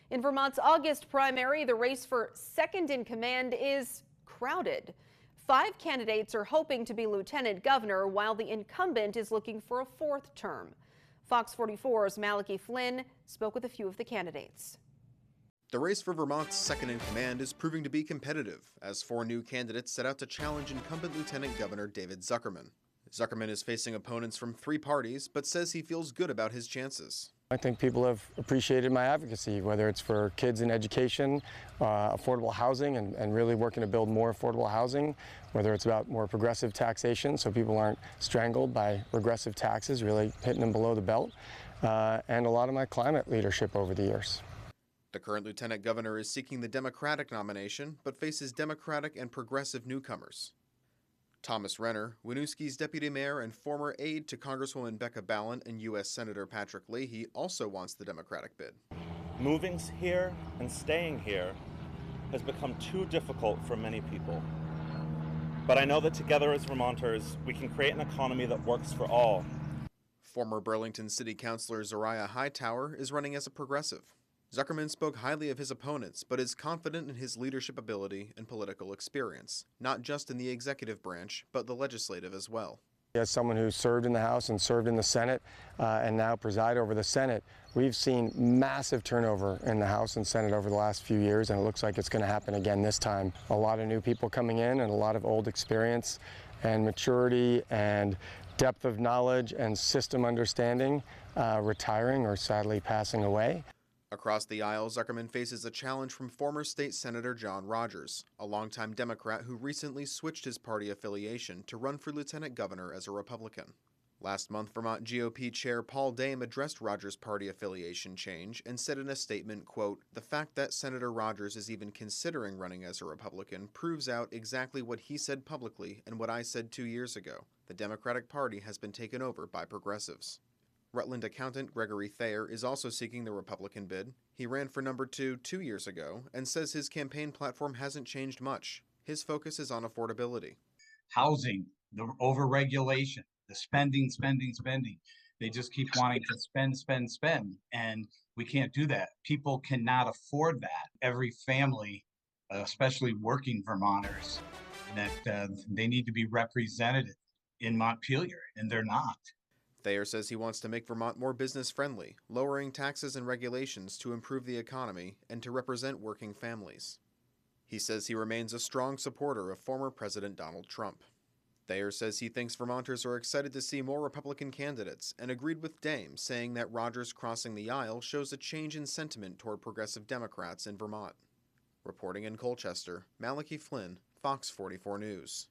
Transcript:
In Vermont's August primary, the race for second in command is crowded. 5 candidates are hoping to be lieutenant governor, while the incumbent is looking for a 4th term. Fox 44's Malachi Flynn spoke with a few of the candidates. The race for Vermont's second in command is proving to be competitive, as 4 new candidates set out to challenge incumbent Lieutenant Governor David Zuckerman. Zuckerman is facing opponents from 3 parties, but says he feels good about his chances. I think people have appreciated my advocacy, whether it's for kids in education, affordable housing, and really working to build more affordable housing, whether it's about more progressive taxation so people aren't strangled by regressive taxes, really hitting them below the belt, and a lot of my climate leadership over the years. The current lieutenant governor is seeking the Democratic nomination, but faces Democratic and progressive newcomers. Thomas Renner, Winooski's deputy mayor and former aide to Congresswoman Becca Balint and U.S. Senator Patrick Leahy, also wants the Democratic bid. Moving here and staying here has become too difficult for many people. But I know that together as Vermonters, we can create an economy that works for all. Former Burlington City Councilor Zariah Hightower is running as a progressive. Zuckerman spoke highly of his opponents, but is confident in his leadership ability and political experience, not just in the executive branch, but the legislative as well. As someone who served in the House and served in the Senate and now preside over the Senate, we've seen massive turnover in the House and Senate over the last few years, and it looks like it's going to happen again this time. A lot of new people coming in and a lot of old experience and maturity and depth of knowledge and system understanding retiring or sadly passing away. Across the aisle, Zuckerman faces a challenge from former state Senator John Rogers, a longtime Democrat who recently switched his party affiliation to run for lieutenant governor as a Republican. Last month, Vermont GOP Chair Paul Dame addressed Rogers' party affiliation change and said in a statement, quote, "The fact that Senator Rogers is even considering running as a Republican proves out exactly what he said publicly and what I said 2 years ago. The Democratic Party has been taken over by progressives." Rutland accountant Gregory Thayer is also seeking the Republican bid. He ran for number 2 years ago and says his campaign platform hasn't changed much. His focus is on affordability. Housing, the overregulation, the spending. They just keep wanting to spend, and we can't do that. People cannot afford that. Every family, especially working Vermonters, that they need to be represented in Montpelier, and they're not. Thayer says he wants to make Vermont more business-friendly, lowering taxes and regulations to improve the economy and to represent working families. He says he remains a strong supporter of former President Donald Trump. Thayer says he thinks Vermonters are excited to see more Republican candidates and agreed with Dame, saying that Rogers crossing the aisle shows a change in sentiment toward progressive Democrats in Vermont. Reporting in Colchester, Malachi Flynn, Fox 44 News.